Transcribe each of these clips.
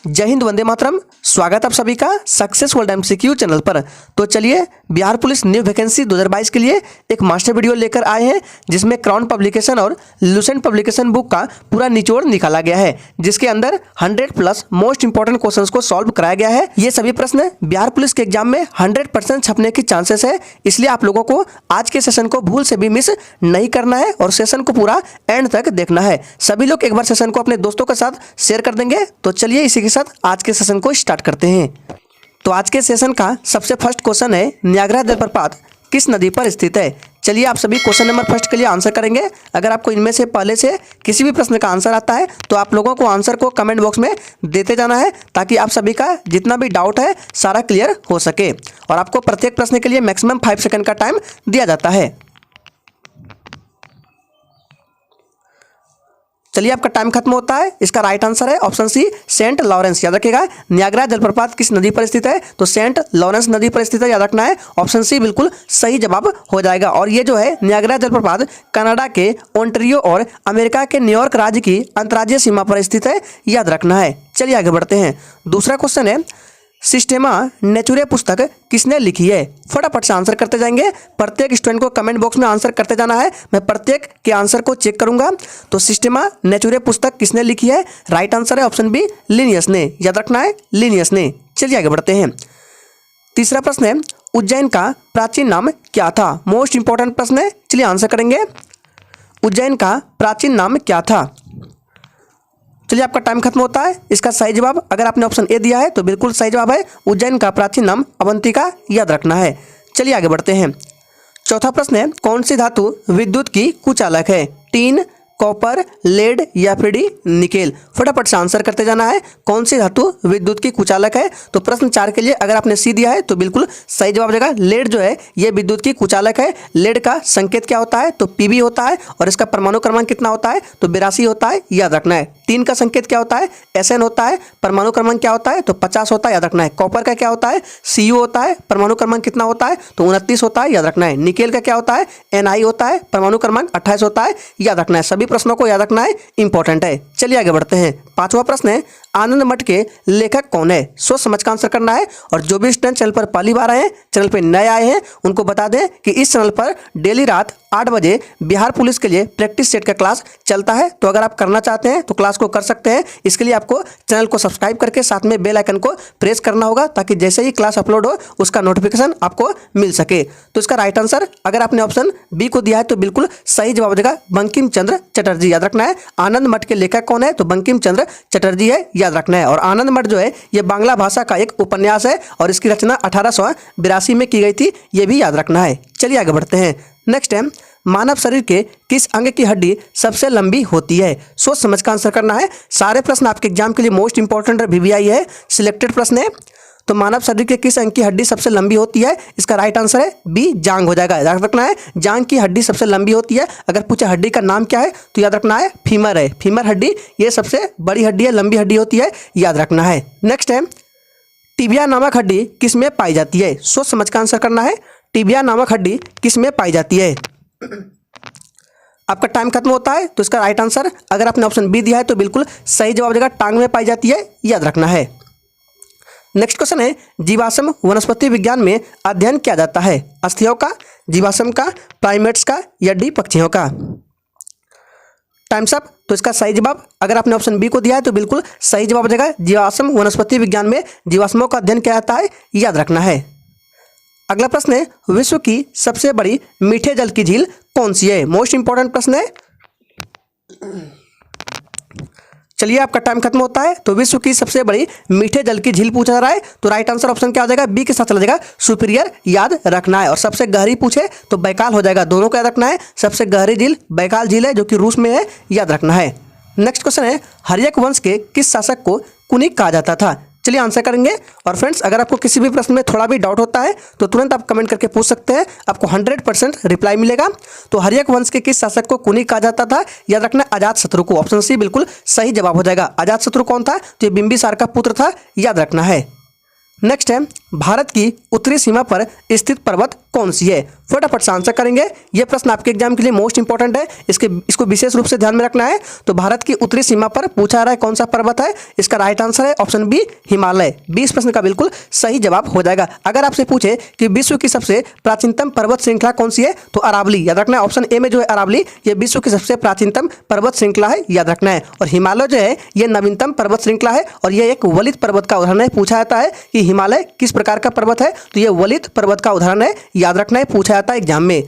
जय हिंद, वंदे मातरम। स्वागत आप सभी का सक्सेस वर्ल्ड एमसीक्यू चैनल पर। तो चलिए, बिहार पुलिस न्यू वैकेंसी 2022 के लिए एक मास्टर वीडियो लेकर आए हैं, जिसमें क्राउन पब्लिकेशन और लुसेंट पब्लिकेशन बुक का पूरा निचोड़ निकाला गया है, जिसके अंदर 100+ मोस्ट इंपॉर्टेंट क्वेश्चंस को सॉल्व कराया गया है। ये सभी प्रश्न बिहार पुलिस के एग्जाम में 100% छपने की चांसेस है, इसलिए आप लोगों को आज के सेशन को भूल से भी मिस नहीं करना है और सेशन को पूरा एंड तक देखना है। सभी लोग एक बार सेशन को अपने दोस्तों के साथ शेयर कर देंगे। तो चलिए इसी के साथ आज के सेशन को स्टार्ट करते हैं। तो आज के सेशन का सबसे फर्स्ट क्वेश्चन है, नियाग्रा जलप्रपात किस नदी पर स्थित है। चलिए आप सभी क्वेश्चन नंबर फर्स्ट के लिए आंसर करेंगे। अगर आपको इनमें से पहले से किसी भी प्रश्न का आंसर आता है तो आप लोगों को आंसर को कमेंट बॉक्स में देते जाना है, ताकि आप सभी का जितना भी डाउट है सारा क्लियर हो सके। और आपको प्रत्येक प्रश्न के लिए मैक्सिमम 5 सेकंड का टाइम दिया जाता है। चलिए, आपका टाइम खत्म होता है। इसका राइट आंसर है ऑप्शन सी, सेंट लॉरेंस। याद रखिएगा, नियाग्रा जलप्रपात किस नदी पर स्थित है, तो सेंट लॉरेंस नदी पर स्थित है। याद रखना है, ऑप्शन सी बिल्कुल सही जवाब हो जाएगा। और ये जो है नियाग्रा जलप्रपात कनाडा के ओंटारियो और अमेरिका के न्यूयॉर्क राज्य की अंतर्राज्यीय सीमा पर स्थित है। याद रखना है। चलिए आगे बढ़ते हैं। दूसरा क्वेश्चन है, सिस्टेमा नेचुरे पुस्तक किसने लिखी है। फटाफट से आंसर करते जाएंगे। प्रत्येक स्टूडेंट को कमेंट बॉक्स में आंसर करते जाना है। मैं प्रत्येक के आंसर को चेक करूंगा। तो सिस्टेमा नेचुरे पुस्तक किसने लिखी है, राइट आंसर है ऑप्शन बी, लिनियस ने। याद रखना है, लिनियस ने। चलिए आगे बढ़ते हैं। तीसरा प्रश्न है, उज्जैन का प्राचीन नाम क्या था। मोस्ट इंपॉर्टेंट प्रश्न है, चलिए आंसर करेंगे। उज्जैन का प्राचीन नाम क्या था। चलिए, आपका टाइम खत्म होता है। इसका सही जवाब, अगर आपने ऑप्शन ए दिया है तो बिल्कुल सही जवाब है, उज्जैन का प्राचीन नाम अवंतिका। याद रखना है। चलिए आगे बढ़ते हैं। चौथा प्रश्न है, कौन सी धातु विद्युत की कुचालक है। टीन, कॉपर, लेड या फिर निकेल। फटाफट से आंसर करते जाना है। कौन सी धातु विद्युत की कुचालक है। तो प्रश्न 4 के लिए अगर आपने सी दिया है तो बिल्कुल सही जवाब देगा। लेड जो है ये विद्युत की कुचालक है। लेड का संकेत क्या होता है, तो पीबी होता है। और इसका परमाणु क्रमांक कितना होता है, तो 82 होता है। याद रखना है। टीन का संकेत क्या होता है, एसएन होता है। परमाणु क्रमांक क्या होता है, तो 50 होता है। याद रखना है। कॉपर का क्या होता है, सीयू होता है। परमाणु क्रमांक कितना होता है, तो 29 होता है। याद रखना है। निकेल का क्या होता है, एनआई होता है। परमाणु क्रमांक 28 होता है। याद रखना है। सभी प्रश्नों को याद रखना है, इंपॉर्टेंट है। चलिए आगे बढ़ते हैं। पांचवा प्रश्न है, आनंद मठ के लेखक कौन है। सोच समझ का आंसर करना है। और जो भी स्टूडेंट चैनल पर पहली बार आए हैं, चैनल पर नए आए हैं, उनको बता दें कि इस चैनल पर डेली रात 8 बजे बिहार पुलिस के लिए प्रैक्टिस सेट का क्लास चलता है। तो अगर आप करना चाहते हैं तो क्लास को कर सकते हैं। इसके लिए आपको चैनल को सब्सक्राइब करके साथ में बेल आइकन को प्रेस करना होगा, ताकि जैसे ही क्लास अपलोड हो उसका नोटिफिकेशन आपको मिल सके। तो इसका राइट आंसर, अगर आपने ऑप्शन बी को दिया है तो बिल्कुल सही जवाब देगा, बंकिम चंद्र चटर्जी। याद रखना है। आनंद मठ के लेखक कौन है, तो बंकिम चंद्र चटर्जी है। याद रखना है। और आनंद मठ जो है ये बांग्ला भाषा का एक उपन्यास है और इसकी रचना 1882 में की गई थी। ये भी याद रखना है। चलिए आगे बढ़ते हैं। नेक्स्ट है, मानव शरीर के किस अंग की हड्डी सबसे लंबी होती है। सोच समझ का आंसर करना है। सारे प्रश्न आपके एग्जाम के लिए मोस्ट इंपॉर्टेंट वीवीआई है, सिलेक्टेड प्रश्न है। तो मानव शरीर के किस अंग की हड्डी सबसे लंबी होती है, इसका राइट आंसर है बी, जांग हो जाएगा। याद रखना है, जांग की हड्डी सबसे लंबी होती है। अगर पूछे हड्डी का नाम क्या है तो याद रखना है फीमर है। फीमर हड्डी ये सबसे बड़ी हड्डी है, लंबी हड्डी होती है। याद रखना है। नेक्स्ट है, टिबिया नामक हड्डी किस में पाई जाती है। सोच समझ का आंसर करना है। टिबिया नामक हड्डी किस में पाई जाती है। आपका टाइम खत्म होता है। तो इसका राइट आंसर, अगर आपने ऑप्शन बी दिया है तो बिल्कुल सही जवाब देगा, टांग में पाई जाती है। याद रखना है। नेक्स्ट क्वेश्चन है, जीवाश्म वनस्पति विज्ञान में अध्ययन किया जाता है। अस्थियों का, जीवाश्म का, प्राइमेट्स का या डी पक्षियों का। Times up. तो इसका सही जवाब, अगर आपने ऑप्शन बी को दिया है तो बिल्कुल सही जवाब देगा, जीवाश्म वनस्पति विज्ञान में जीवाश्मों का अध्ययन किया जाता है। याद रखना है। अगला प्रश्न है, विश्व की सबसे बड़ी मीठे जल की झील कौन सी है। मोस्ट इंपॉर्टेंट प्रश्न है। चलिए, आपका टाइम खत्म होता है। तो विश्व की सबसे बड़ी मीठे जल की झील पूछा जा रहा है, तो राइट आंसर ऑप्शन क्या हो जाएगा, बी के साथ चला जाएगा, सुपीरियर। याद रखना है। और सबसे गहरी पूछे तो बैकाल हो जाएगा। दोनों को याद रखना है। सबसे गहरी झील बैकाल झील है, जो कि रूस में है। याद रखना है। नेक्स्ट क्वेश्चन है, हर्यक वंश के किस शासक को कुनिक कहा जाता था। चलिए आंसर करेंगे। और फ्रेंड्स, अगर आपको किसी भी प्रश्न में थोड़ा भी डाउट होता है तो तुरंत आप कमेंट करके पूछ सकते हैं, आपको 100% रिप्लाई मिलेगा। तो हर्यक वंश के किस शासक को कुनिक कहा जाता था। याद रखना, अजातशत्रु को। ऑप्शन सी बिल्कुल सही जवाब हो जाएगा। अजातशत्रु कौन था, तो ये बिंबिसार का पुत्र था। याद रखना है। नेक्स्ट है, भारत की उत्तरी सीमा पर स्थित पर्वत कौन सी है? फटाफट से आंसर करेंगे। यह प्रश्न आपके एग्जाम के लिए मोस्ट इंपॉर्टेंट है, इसको विशेष रूप से ध्यान में रखना है। तो भारत की उत्तरी सीमा पर पूछा रहा है कौन सा पर्वत है, इसका राइट आंसर है ऑप्शन बी हिमालय। 20 प्रश्न का बिल्कुल सही जवाब हो जाएगा। अगर आपसे पूछे कि विश्व की सबसे प्राचीनतम पर्वत श्रृंखला कौन सी है, तो अरावली, याद रखना है ऑप्शन ए में जो है अरावली, ये विश्व की सबसे प्राचीनतम पर्वत श्रृंखला है, याद रखना है। और हिमालय जो है ये नवीनतम पर्वत श्रृंखला है और यह एक वलित पर्वत का उदाहरण है। पूछा जाता है कि हिमालय किस प्रकार का पर्वत है, तो यह वलित पर्वत का उदाहरण है, याद रखना है, पूछा जाता है एग्जाम में।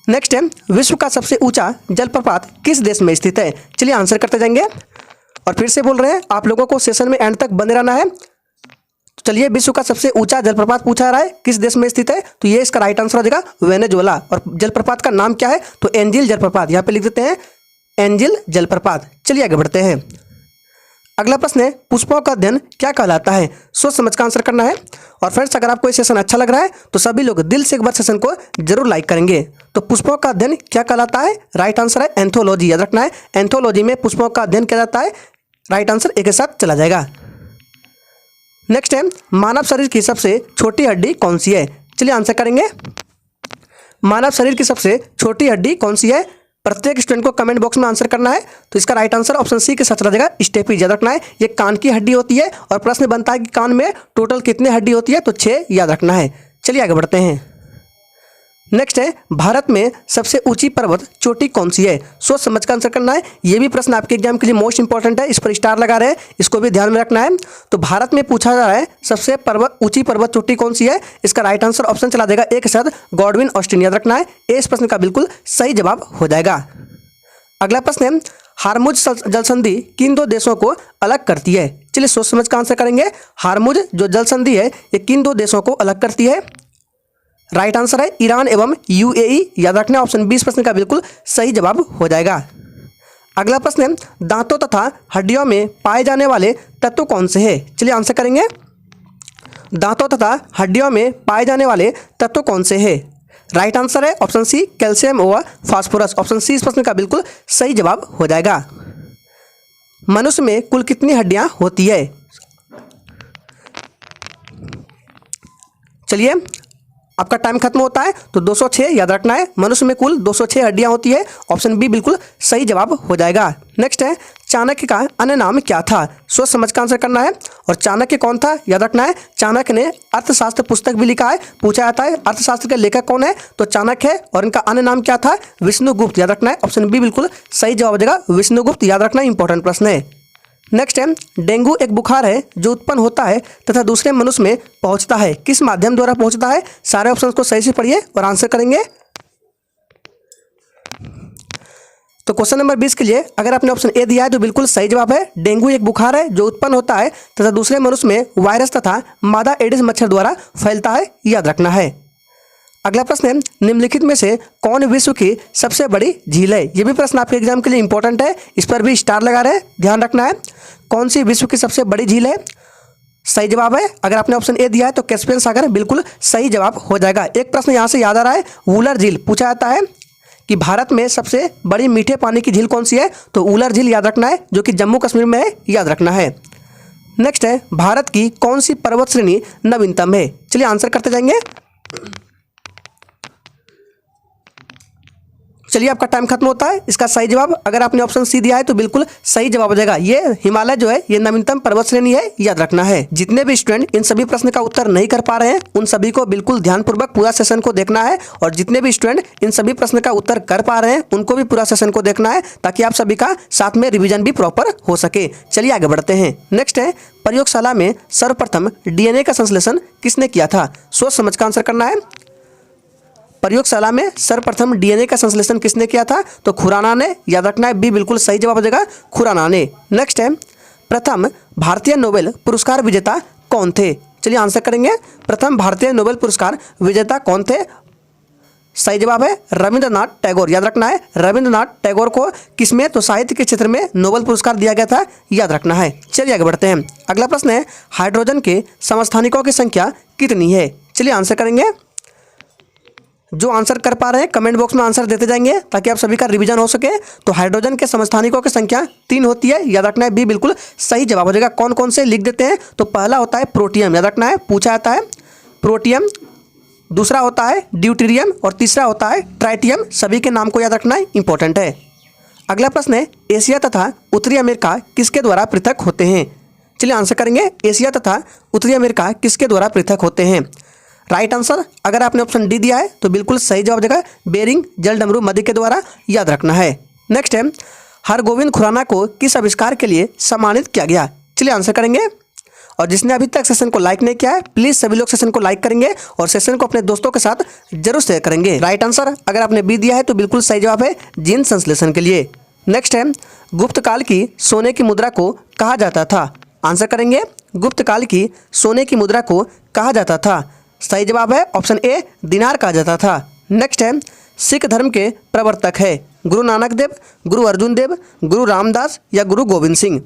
नेक्स्ट है, विश्व का सबसे ऊंचा जलप्रपात किस देश में स्थित है? चलिए आंसर करते जाएंगे और फिर से बोल रहे हैं आप लोगों को सेशन में एंड तक बने रहना है। चलिए, विश्व का सबसे ऊंचा जलप्रपात पूछा रहा है किस देश में स्थित है, तो ये इसका राइट आंसर हो जाएगा वेनेजुएला। और जलप्रपात का नाम क्या है, तो एंजिल जलप्रपात, यहाँ पे लिख देते हैं एंजिल जलप्रपात। चलिए आगे बढ़ते हैं। अगला प्रश्न है, पुष्पों का अध्ययन क्या कहलाता है? सोच समझ का आंसर करना है। और फ्रेंड्स, अगर आपको ये सेशन अच्छा लग रहा है तो सभी लोग दिल से एक बार सेशन को जरूर लाइक करेंगे। तो पुष्पों का अध्ययन क्या कहलाता है? राइट आंसर है एंथोलॉजी, याद रखना है। एंथोलॉजी में पुष्पों का अध्ययन किया जाता है, राइट आंसर एक के साथ चला जाएगा। नेक्स्ट है, मानव शरीर की सबसे छोटी हड्डी कौन सी है? चलिए आंसर करेंगे। मानव शरीर की सबसे छोटी हड्डी कौन सी है? प्रत्येक स्टूडेंट को कमेंट बॉक्स में आंसर करना है। तो इसका राइट आंसर ऑप्शन सी के साथ चला जाएगा स्टेपीज, याद रखना है। ये कान की हड्डी होती है और प्रश्न बनता है कि कान में टोटल कितने हड्डी होती है, तो 6, याद रखना है। चलिए आगे बढ़ते हैं। नेक्स्ट है, भारत में सबसे ऊंची पर्वत चोटी कौन सी है? सोच समझ का आंसर करना है। ये भी प्रश्न आपके एग्जाम के लिए मोस्ट इंपॉर्टेंट है, इस पर स्टार लगा रहे हैं, इसको भी ध्यान में रखना है। तो भारत में पूछा जा रहा है सबसे ऊंची पर्वत चोटी कौन सी है, इसका राइट आंसर ऑप्शन चला देगा एक के साथ गॉडविन ऑस्टिन, याद रखना है। इस प्रश्न का बिल्कुल सही जवाब हो जाएगा। अगला प्रश्न है, हारमुज जल संधि किन दो देशों को अलग करती है? चलिए सोच समझ का आंसर करेंगे। हारमुज जो जल संधि है ये किन दो देशों को अलग करती है? राइट आंसर है ईरान एवं यूएई, याद रखना है। ऑप्शन 20 प्रश्न का बिल्कुल सही जवाब हो जाएगा। अगला प्रश्न है, दांतों तथा हड्डियों में पाए जाने वाले तत्व कौन से हैं? चलिए आंसर करेंगे। दांतों तथा हड्डियों में पाए जाने वाले तत्व कौन से हैं? राइट आंसर है ऑप्शन सी कैल्शियम व फास्फोरस। ऑप्शन सी इस प्रश्न का बिल्कुल सही जवाब हो जाएगा। मनुष्य में कुल कितनी हड्डियां होती है? चलिए, आपका टाइम खत्म होता है तो 206, याद रखना है। मनुष्य में कुल 206 हड्डियां होती है, ऑप्शन बी बिल्कुल सही जवाब हो जाएगा। नेक्स्ट है, चाणक्य का अन्य नाम क्या था? सोच समझ का आंसर करना है। और चाणक्य कौन था, याद रखना है। चाणक्य ने अर्थशास्त्र पुस्तक भी लिखा है, पूछा जाता है अर्थशास्त्र के लेखक कौन है, तो चाणक्य है। और इनका अन्य नाम क्या था? विष्णुगुप्त, याद रखना है। ऑप्शन बी बिल्कुल सही जवाब हो जाएगा विष्णुगुप्त, याद रखना इंपॉर्टेंट प्रश्न है। नेक्स्ट है, डेंगू एक बुखार है जो उत्पन्न होता है तथा दूसरे मनुष्य में पहुंचता है, किस माध्यम द्वारा पहुंचता है? सारे ऑप्शंस को सही से पढ़िए और आंसर करेंगे। तो क्वेश्चन नंबर 20 के लिए अगर आपने ऑप्शन ए दिया है तो बिल्कुल सही जवाब है। डेंगू एक बुखार है जो उत्पन्न होता है तथा दूसरे मनुष्य में वायरस तथा मादा एडिस मच्छर द्वारा फैलता है, याद रखना है। अगला प्रश्न है, निम्नलिखित में से कौन विश्व की सबसे बड़ी झील है? ये भी प्रश्न आपके एग्जाम के लिए इंपॉर्टेंट है, इस पर भी स्टार लगा रहे हैं, ध्यान रखना है। कौन सी विश्व की सबसे बड़ी झील है? सही जवाब है, अगर आपने ऑप्शन ए दिया है तो कैस्पियन सागर बिल्कुल सही जवाब हो जाएगा। एक प्रश्न यहाँ से याद आ रहा है, वूलर झील पूछा जाता है कि भारत में सबसे बड़ी मीठे पानी की झील कौन सी है, तो वूलर झील, याद रखना है, जो कि जम्मू कश्मीर में है, याद रखना है। नेक्स्ट है, भारत की कौन सी पर्वत श्रेणी नवीनतम है? चलिए आंसर करते जाएंगे। चलिए, आपका टाइम खत्म होता है। इसका सही जवाब अगर आपने ऑप्शन सी दिया है तो बिल्कुल सही जवाब हो जाएगा। ये हिमालय जो है ये नवीनतम पर्वत श्रेणी है, याद रखना है। जितने भी स्टूडेंट इन सभी प्रश्न का उत्तर नहीं कर पा रहे हैं उन सभी को बिल्कुल ध्यानपूर्वक पूरा सेशन को देखना है, और जितने भी स्टूडेंट इन सभी प्रश्न का उत्तर कर पा रहे हैं उनको भी पूरा सेशन को देखना है, ताकि आप सभी का साथ में रिविजन भी प्रॉपर हो सके। चलिए आगे बढ़ते हैं। नेक्स्ट है, प्रयोगशाला में सर्वप्रथम डीएनए का संश्लेषण किसने किया था? सोच समझ का आंसर करना है। प्रयोगशाला में सर्वप्रथम डीएनए का संश्लेषण किसने किया था? तो खुराना ने, याद रखना है, बी बिल्कुल सही जवाब हो जाएगा खुराना ने। नेक्स्ट है, प्रथम भारतीय नोबेल पुरस्कार विजेता कौन थे? चलिए आंसर करेंगे। प्रथम भारतीय नोबेल पुरस्कार विजेता कौन थे? सही जवाब है रविंद्रनाथ टैगोर, याद रखना है। रविंद्रनाथ टैगोर को किसमें, तो साहित्य के क्षेत्र में नोबेल पुरस्कार दिया गया था, याद रखना है। चलिए आगे बढ़ते हैं। अगला प्रश्न है, हाइड्रोजन के समस्थानिकों की संख्या कितनी है? चलिए आंसर करेंगे। जो आंसर कर पा रहे हैं कमेंट बॉक्स में आंसर देते जाएंगे ताकि आप सभी का रिवीजन हो सके। तो हाइड्रोजन के समस्थानिकों की संख्या 3 होती है, याद रखना है बी बिल्कुल सही जवाब हो जाएगा। कौन कौन से लिख देते हैं, तो पहला होता है प्रोटियम, याद रखना है पूछा जाता है प्रोटियम, दूसरा होता है ड्यूटेरियम और तीसरा होता है ट्राइटियम। सभी के नाम को याद रखना है, इंपॉर्टेंट है। अगला प्रश्न है एशिया तथा उत्तरी अमेरिका किसके द्वारा पृथक होते हैं। चलिए आंसर करेंगे, एशिया तथा उत्तरी अमेरिका किसके द्वारा पृथक होते हैं। राइट आंसर अगर आपने ऑप्शन डी दिया है तो बिल्कुल सही जवाब देगा बेरिंग जलडमरू मध्य के द्वारा, याद रखना है। नेक्स्ट है हरगोविंद खुराना को किस आविष्कार के लिए सम्मानित किया गया। चलिए आंसर करेंगे, और जिसने अभी तक सेशन को लाइक नहीं किया है प्लीज सभी लोग सेशन को लाइक करेंगे और सेशन को अपने दोस्तों के साथ जरूर शेयर करेंगे। राइट आंसर अगर आपने बी दिया है तो बिल्कुल सही जवाब है जीन संश्लेषण के लिए। नेक्स्ट है गुप्त काल की सोने की मुद्रा को कहा जाता था। आंसर करेंगे, गुप्त काल की सोने की मुद्रा को कहा जाता था। सही जवाब है ऑप्शन ए दिनार कहा जाता था। नेक्स्ट है सिख धर्म के प्रवर्तक है गुरु नानक देव, गुरु अर्जुन देव, गुरु रामदास या गुरु गोविंद सिंह।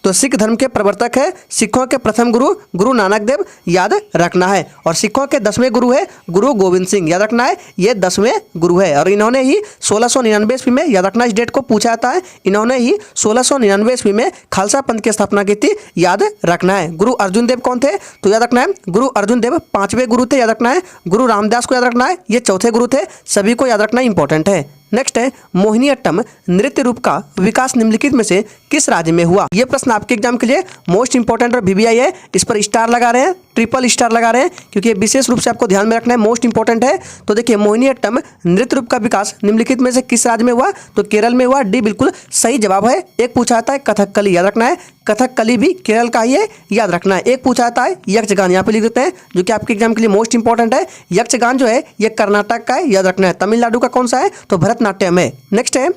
तो सिख धर्म के प्रवर्तक है सिखों के प्रथम गुरु गुरु नानक देव, याद रखना है। और सिखों के 10वें गुरु है गुरु गोविंद सिंह, याद रखना है ये 10वें गुरु है। और इन्होंने ही 1699 ईस्वी में, याद रखना इस डेट को पूछा जाता है, इन्होंने ही 1699 ईस्वी में खालसा पंथ की स्थापना की थी, याद रखना है। गुरु अर्जुन देव कौन थे, तो याद रखना है गुरु अर्जुन देव 5वें गुरु थे, याद रखना है। गुरु रामदास को याद रखना है, ये 4थे गुरु थे। सभी को याद रखना इंपॉर्टेंट है। नेक्स्ट है मोहिनीअट्टम नृत्य रूप का विकास निम्नलिखित में से किस राज्य में हुआ। यह प्रश्न आपके एग्जाम के लिए मोस्ट इंपॉर्टेंट और VVI है, इस पर स्टार लगा रहे हैं, ट्रिपल स्टार लगा रहे हैं क्योंकि ये विशेष रूप से आपको ध्यान में रखना है, मोस्ट इंपॉर्टेंट है। तो देखिए मोहिनीअट्टम नृत्य रूप का विकास निम्नलिखित में से किस राज्य में हुआ, तो केरल में हुआ, डी बिल्कुल सही जवाब है। एक पूछा जाता है कथकली, याद रखना है कथकली भी केरल का ही है, याद रखना है। एक पूछा जाता है यक्षगान, यहाँ पे लिख देते हैं जो कि आपके एग्जाम के लिए मोस्ट इंपॉर्टेंट है। यक्षगान जो है ये कर्नाटक का है, याद रखना है। तमिलनाडु का कौन सा है, तो भरतनाट्यम है। नेक्स्ट है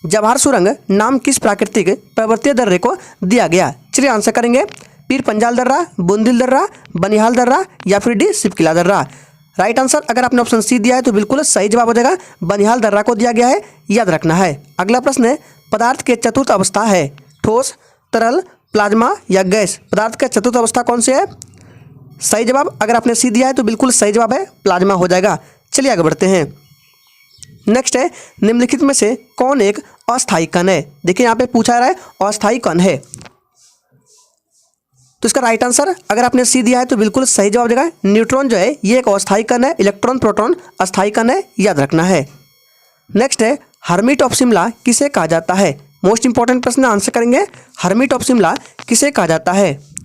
जवाहर सुरंग नाम किस प्राकृतिक पर्वतीय दर्रे को दिया गया। चलिए आंसर करेंगे, पीर पंजाल दर्रा, बुंदिल दर्रा, बनिहाल दर्रा या फिर डी सिपकिला दर्रा। राइट आंसर अगर आपने ऑप्शन सी दिया है तो बिल्कुल सही जवाब हो जाएगा, बनिहाल दर्रा को दिया गया है, याद रखना है। अगला प्रश्न है पदार्थ के चतुर्थ अवस्था है ठोस, तरल, प्लाज्मा या गैस। पदार्थ का चतुर्थ अवस्था कौन सी है, सही जवाब अगर आपने सी दिया है तो बिल्कुल सही जवाब है प्लाज्मा हो जाएगा। चलिए आगे बढ़ते हैं। नेक्स्ट है निम्नलिखित में से कौन एक अस्थायी कण है। देखिए यहाँ पे पूछा रहा है अस्थायी कण है, तो इसका राइट आंसर अगर आपने सी दिया है तो बिल्कुल सही जवाब देगा न्यूट्रॉन जो है ये एक अस्थायी कण है, इलेक्ट्रॉन प्रोटॉन अस्थायी कण है, याद रखना है। नेक्स्ट है हर्मिट ऑफ शिमला किसे कहा जाता है। मोस्ट इंपॉर्टेंट प्रश्न आंसर करेंगे, हर्मिट ऑफ शिमला किसे कहा जाता है।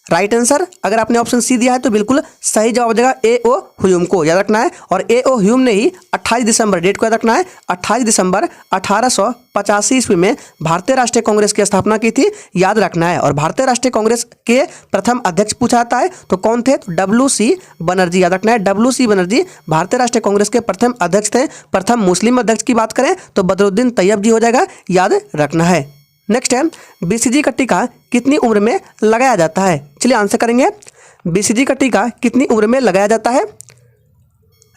राइट आंसर अगर आपने ऑप्शन सी दिया है तो बिल्कुल सही जवाब हो जाएगा A.O. ह्यूम को, याद रखना है। और A.O. ह्यूम ने ही 28 दिसंबर, डेट को याद रखना है, 28 दिसंबर 1885 ईस्वी में भारतीय राष्ट्रीय कांग्रेस की स्थापना की थी, याद रखना है। और भारतीय राष्ट्रीय कांग्रेस के प्रथम अध्यक्ष पूछा जाता है तो कौन थे, तो W.C. बनर्जी, याद रखना है W.C. बनर्जी भारतीय राष्ट्रीय कांग्रेस के प्रथम अध्यक्ष थे। प्रथम मुस्लिम अध्यक्ष की बात करें तो बदरुद्दीन तैयब जी हो जाएगा, याद रखना है। नेक्स्ट है BCG का टीका कितनी उम्र में लगाया जाता है। चलिए आंसर करेंगे, BCG का टीका कितनी उम्र में लगाया जाता है।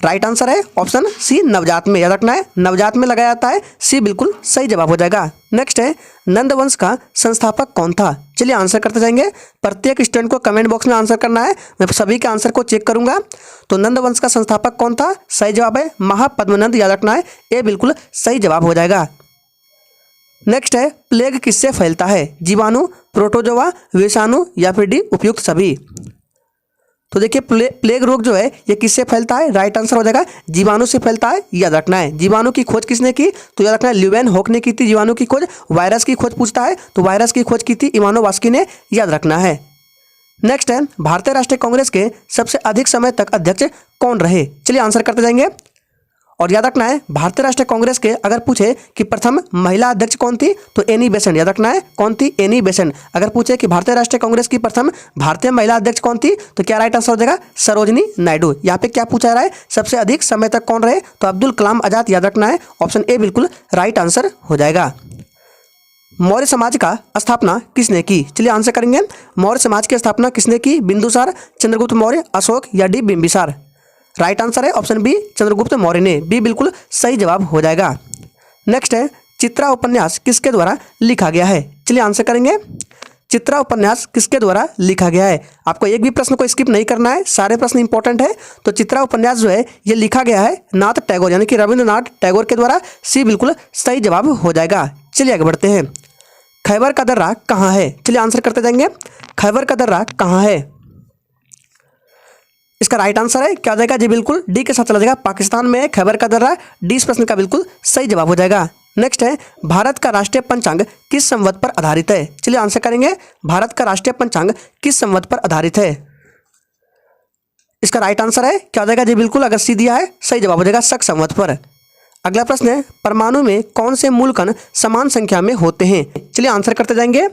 राइट आंसर है ऑप्शन सी नवजात में, याद रखना है नवजात में लगाया जाता है, सी बिल्कुल सही जवाब हो जाएगा। नेक्स्ट है नंदवंश का संस्थापक कौन था। चलिए आंसर करते जाएंगे, प्रत्येक स्टूडेंट को कमेंट बॉक्स में आंसर करना है, मैं सभी के आंसर को चेक करूंगा। तो नंदवंश का संस्थापक कौन था, सही जवाब है महापद्मनंद, याद रखना है ये बिल्कुल सही जवाब हो जाएगा। नेक्स्ट है प्लेग किससे फैलता है, जीवाणु, प्रोटोजोआ, विषाणु या फिर डी उपयुक्त सभी। तो देखिए प्लेग रोग जो है ये किससे फैलता है, राइट आंसर हो जाएगा जीवाणु से फैलता है, याद रखना है। जीवाणु की खोज किसने की, तो याद रखना है ल्यूवेन हॉक ने की थी जीवाणु की खोज। वायरस की खोज पूछता है तो वायरस की खोज की थी इवानोवास्की ने, याद रखना है। नेक्स्ट है भारतीय राष्ट्रीय कांग्रेस के सबसे अधिक समय तक अध्यक्ष कौन रहे। चलिए आंसर करते जाएंगे, और याद रखना है भारतीय राष्ट्रीय कांग्रेस के अगर पूछे कि प्रथम महिला अध्यक्ष कौन थी तो एनी बेसेंट, याद रखना है कौन थी, एनी बेसेंट। अगर पूछे कि भारतीय राष्ट्रीय कांग्रेस की प्रथम भारतीय महिला अध्यक्ष कौन थी तो क्या राइट आंसर हो जाएगा सरोजनी नायडू। यहाँ पे क्या पूछा रहा है सबसे अधिक समय तक कौन रहे, तो अब्दुल कलाम आजाद, याद रखना है ऑप्शन ए बिल्कुल राइट आंसर हो जाएगा। मौर्य समाज का स्थापना किसने की। चलिए आंसर करेंगे, मौर्य समाज की स्थापना किसने की, बिंदुसार, चंद्रगुप्त मौर्य, अशोक या डी बिंबिसार। राइट आंसर है ऑप्शन बी चंद्रगुप्त मौर्य ने, बी बिल्कुल सही जवाब हो जाएगा। नेक्स्ट है चित्रा उपन्यास किसके द्वारा लिखा गया है। चलिए आंसर करेंगे, चित्रा उपन्यास किसके द्वारा लिखा गया है? आपको एक भी प्रश्न को स्किप नहीं करना है, सारे प्रश्न इंपॉर्टेंट है। तो चित्रा उपन्यास जो है ये लिखा गया है नाथ टैगोर यानी कि रविंद्रनाथ टैगोर के द्वारा। सी बिल्कुल सही जवाब हो जाएगा। चलिए आगे बढ़ते हैं। खैबर का दर्रा कहाँ है? चलिए आंसर करते जाएंगे। खैबर का दर्रा कहाँ है? इसका राइट आंसर है क्या हो जाएगा जी? बिल्कुल डी के साथ चला जाएगा, पाकिस्तान में है खैबर का दर्रा। डी इस प्रश्न का बिल्कुल सही जवाब हो जाएगा। नेक्स्ट है, भारत का राष्ट्रीय पंचांग किस संवत पर आधारित है? चलिए आंसर करेंगे। भारत का राष्ट्रीय पंचांग किस संवत पर आधारित है? इसका राइट आंसर है क्या हो जाएगा जी? बिल्कुल अगर सी दिया है सही जवाब हो जाएगा शक संवत पर। अगला प्रश्न है, परमाणु में कौन से मूल कण समान संख्या में होते हैं? चलिए आंसर करते जाएंगे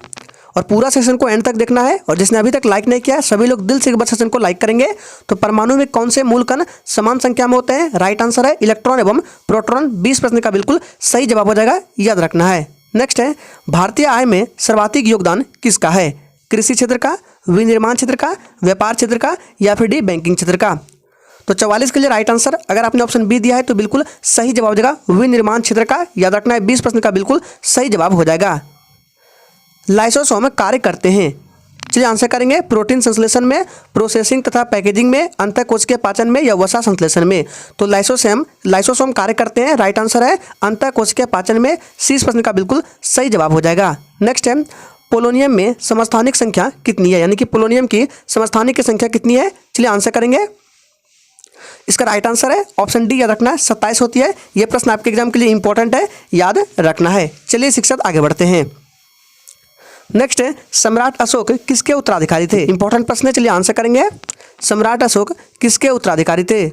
और पूरा सेशन को एंड तक देखना है। और जिसने अभी तक लाइक नहीं किया सभी लोग दिल से एक बार सेशन को लाइक करेंगे। तो परमाणु में कौन से मूल कण समान संख्या में होते हैं? राइट आंसर है इलेक्ट्रॉन एवं प्रोटॉन। 20 प्रश्न का बिल्कुल सही जवाब हो जाएगा, याद रखना है। नेक्स्ट है, भारतीय आय में सर्वाधिक योगदान किसका है? कृषि क्षेत्र का, विनिर्माण क्षेत्र का, व्यापार क्षेत्र का, या फिर डी बैंकिंग क्षेत्र का? तो 44 के लिए राइट आंसर अगर आपने ऑप्शन बी दिया है तो बिल्कुल सही जवाब हो जाएगा विनिर्माण क्षेत्र का, याद रखना है। 20 प्रश्न का बिल्कुल सही जवाब हो जाएगा। लाइसोसोम कार्य करते हैं? चलिए आंसर करेंगे। प्रोटीन संश्लेषण में, प्रोसेसिंग तथा पैकेजिंग में, अंतःकोशिकीय पाचन में, या वसा संश्लेषण में? तो लाइसोसोम कार्य करते हैं। राइट आंसर है अंतःकोशिकीय पाचन में। सी प्रश्न का बिल्कुल सही जवाब हो जाएगा। नेक्स्ट है, पोलोनियम में समस्थानिक संख्या कितनी है? यानी कि पोलोनियम की समस्थानिक की संख्या कितनी है? चलिए आंसर करेंगे। इसका राइट आंसर है ऑप्शन डी, याद रखना है 27 होती है। यह प्रश्न आपके एग्जाम के लिए इंपॉर्टेंट है, याद रखना है। चलिए शिक्षक आगे बढ़ते हैं। नेक्स्ट है, सम्राट अशोक किसके उत्तराधिकारी थे? इंपॉर्टेंट प्रश्न है, चलिए आंसर करेंगे। सम्राट अशोक किसके उत्तराधिकारी थे?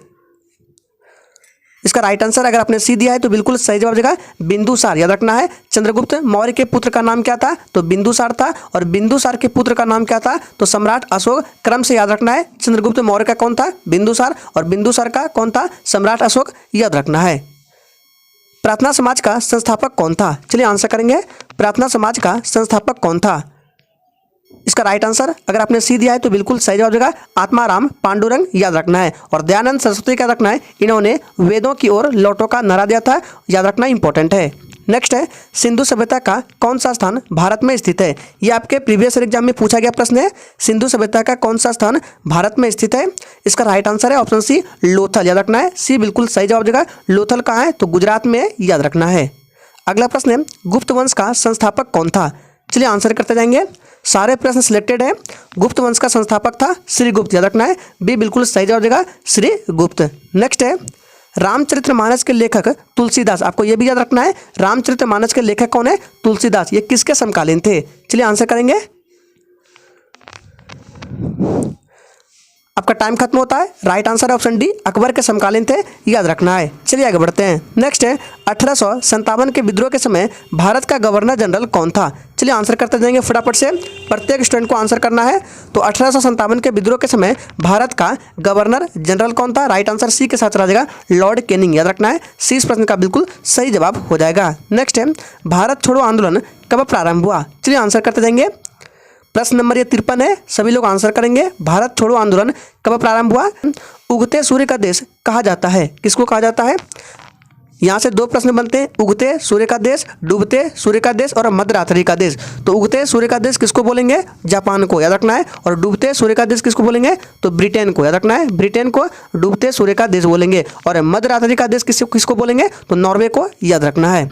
इसका राइट आंसर अगर आपने सी दिया है तो बिल्कुल सही जवाब हो जाएगा बिंदुसार, याद रखना है। चंद्रगुप्त मौर्य के पुत्र का नाम क्या था? तो बिंदुसार था। और बिंदुसार के पुत्र का नाम क्या था? तो सम्राट अशोक। क्रम से याद रखना है, चंद्रगुप्त मौर्य का कौन था? बिंदुसार। और बिंदुसार का कौन था? सम्राट अशोक, याद रखना है। प्रार्थना समाज का संस्थापक कौन था? चलिए आंसर करेंगे। प्रार्थना समाज का संस्थापक कौन था? इसका राइट आंसर अगर आपने सी दिया है तो बिल्कुल सही जवाब देगा आत्माराम पांडुरंग, याद रखना है। और दयानंद सरस्वती का रखना है, इन्होंने वेदों की ओर लौटों का नारा दिया था, याद रखना इंपॉर्टेंट है। नेक्स्ट है, सिंधु सभ्यता का कौन सा स्थान भारत में स्थित है? ये आपके प्रीवियस एग्जाम में पूछा गया प्रश्न है। सिंधु सभ्यता का कौन सा स्थान भारत में स्थित है? इसका राइट आंसर है ऑप्शन सी लोथल, याद रखना है। सी बिल्कुल सही जवाब देगा। लोथल कहाँ है? तो गुजरात में है, याद रखना है। अगला प्रश्न है, गुप्त वंश का संस्थापक कौन था? चलिए आंसर करते जाएंगे। सारे प्रश्न सिलेक्टेड है। गुप्त वंश का संस्थापक था श्रीगुप्त, याद रखना है। बी बिल्कुल सही जवाब देगा श्रीगुप्त। नेक्स्ट है, रामचरितमानस के लेखक तुलसीदास। आपको यह भी याद रखना है, रामचरितमानस के लेखक कौन है? तुलसीदास। ये किसके समकालीन थे? चलिए आंसर करेंगे। आपका टाइम खत्म होता है। राइट आंसर है ऑप्शन डी, अकबर के समकालीन थे, याद रखना है। चलिए आगे बढ़ते हैं। नेक्स्ट है, 1857 के विद्रोह के समय भारत का गवर्नर जनरल कौन था? चलिए आंसर करते जाएंगे फटाफट से, प्रत्येक स्टूडेंट को आंसर करना है। तो 1857 के विद्रोह के समय भारत का गवर्नर जनरल कौन था? राइट आंसर सी के साथ चला जाएगा लॉर्ड कैनिंग, याद रखना है। सी इस प्रश्न का बिल्कुल सही जवाब हो जाएगा। नेक्स्ट है, भारत छोड़ो आंदोलन कब प्रारंभ हुआ? चलिए आंसर करते जाएंगे। प्रश्न नंबर ये 53 है, सभी लोग आंसर करेंगे। भारत छोड़ो आंदोलन कब प्रारंभ हुआ? उगते सूर्य का देश कहा जाता है, किसको कहा जाता है? यहाँ से दो प्रश्न बनते हैं, उगते सूर्य का देश, डूबते सूर्य का देश और मध्यरात्रि का देश। तो उगते सूर्य का देश किसको बोलेंगे? जापान को, याद रखना है। और डूबते सूर्य का देश किसको बोलेंगे? तो ब्रिटेन को, याद रखना है। ब्रिटेन को डूबते सूर्य का देश बोलेंगे। और मध्यरात्रि का देश किसको बोलेंगे? तो नॉर्वे को, याद रखना है।